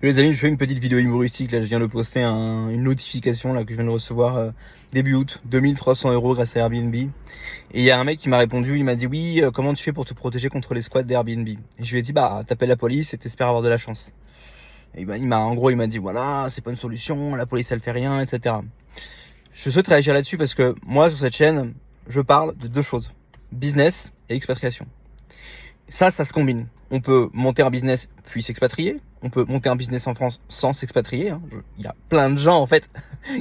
Les amis, je fais une petite vidéo humoristique, là je viens de poster une notification là que je viens de recevoir début août, 2300 € grâce à Airbnb. Et il y a un mec qui m'a répondu, il m'a dit oui, comment tu fais pour te protéger contre les squats d'Airbnb? Et je lui ai dit bah t'appelles la police et t'espères avoir de la chance. Et ben, il m'a dit voilà, c'est pas une solution, la police elle fait rien, etc. Je souhaite réagir là-dessus parce que moi sur cette chaîne, je parle de deux choses, business et expatriation. Ça se combine. On peut monter un business puis s'expatrier. On peut monter un business en France sans s'expatrier. Il y a plein de gens en fait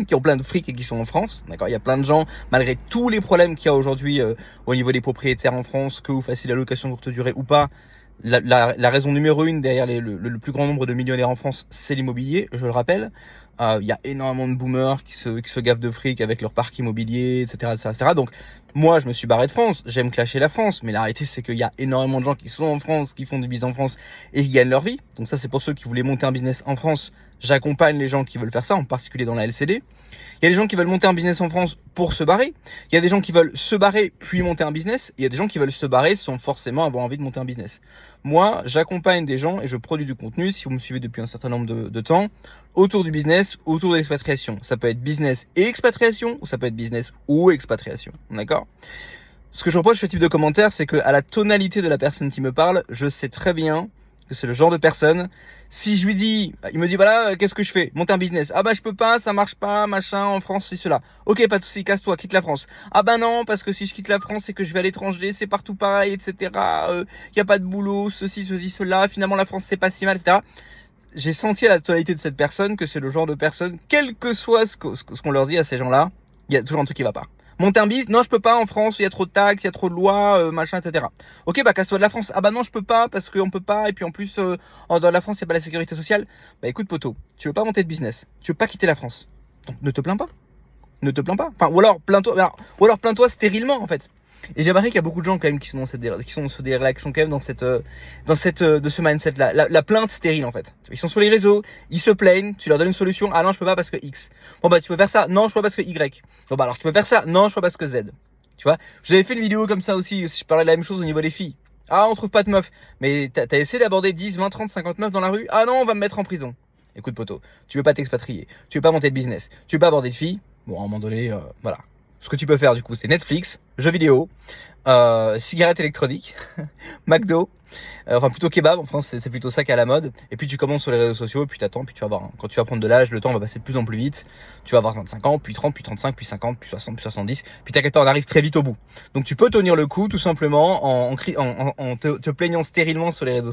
qui ont plein de fric et qui sont en France. D'accord. Il y a plein de gens, malgré tous les problèmes qu'il y a aujourd'hui au niveau des propriétaires en France, que vous fassiez la location courte durée ou pas. La raison numéro une derrière le plus grand nombre de millionnaires en France, c'est l'immobilier, je le rappelle. Il y a énormément de boomers qui se gaffent de fric avec leur parc immobilier, etc. Donc, moi, je me suis barré de France. J'aime clasher la France, mais la réalité, c'est qu'il y a énormément de gens qui sont en France, qui font du business en France et qui gagnent leur vie. Donc ça, c'est pour ceux qui voulaient monter un business en France. J'accompagne les gens qui veulent faire ça, en particulier dans la LCD. Il y a des gens qui veulent monter un business en France pour se barrer. Il y a des gens qui veulent se barrer puis monter un business. Il y a des gens qui veulent se barrer sans forcément avoir envie de monter un business. Moi, j'accompagne des gens et je produis du contenu, si vous me suivez depuis un certain nombre de temps, autour du business, autour de l'expatriation. Ça peut être business et expatriation, ou ça peut être business ou expatriation. D'accord ? Ce que je reproche ce type de commentaire, c'est qu'à la tonalité de la personne qui me parle, je sais très bien que c'est le genre de personne. Si je lui dis, il me dit voilà, qu'est-ce que je fais? Monter un business. Ah bah je peux pas, ça marche pas, machin, en France, c'est cela. Ok, pas de souci, casse-toi, quitte la France. Ah bah non, parce que si je quitte la France, c'est que je vais à l'étranger, c'est partout pareil, etc. Y a pas de boulot, ceci, cela. Finalement, la France, c'est pas si mal, etc. J'ai senti à la tonalité de cette personne que c'est le genre de personne, quel que soit ce qu'on leur dit à ces gens-là, il y a toujours un truc qui va pas. Monter un business, non je peux pas en France, il y a trop de taxes, il y a trop de lois, machin, etc. Ok, bah casse-toi de la France. Ah bah non je peux pas parce qu'on peut pas, et puis en plus dans la France il y a pas la sécurité sociale. Bah écoute poto, tu veux pas monter de business, tu veux pas quitter la France, donc ne te plains pas, ne te plains pas. Enfin ou alors plains-toi stérilement en fait. Et j'ai remarqué qu'il y a beaucoup de gens quand même qui sont dans des réactions quand même dans de ce mindset là, la plainte stérile en fait. Ils sont sur les réseaux, ils se plaignent, tu leur donnes une solution, ah non je peux pas parce que X. Bon bah tu peux faire ça, non je peux pas parce que Y. Bon bah alors tu peux faire ça, non je peux pas parce que Z. Tu vois, j'avais fait une vidéo comme ça aussi, je parlais de la même chose au niveau des filles. Ah on trouve pas de meuf, mais t'as essayé d'aborder 10, 20, 30, 50 meufs dans la rue, ah non on va me mettre en prison. Écoute poto, tu veux pas t'expatrier, tu veux pas monter de business, tu veux pas aborder de filles, bon à un moment donné, voilà. Ce que tu peux faire du coup c'est Netflix, jeux vidéo, cigarettes électroniques, McDo, enfin plutôt kebab en France c'est plutôt ça qui est à la mode. Et puis tu commences sur les réseaux sociaux et puis t'attends, puis tu vas voir, quand tu vas prendre de l'âge, le temps va passer de plus en plus vite. Tu vas avoir 25 ans, puis 30, puis 35, puis 50, puis 60, puis 70, puis t'inquiète pas on arrive très vite au bout. Donc tu peux tenir le coup tout simplement en te plaignant stérilement sur les réseaux sociaux.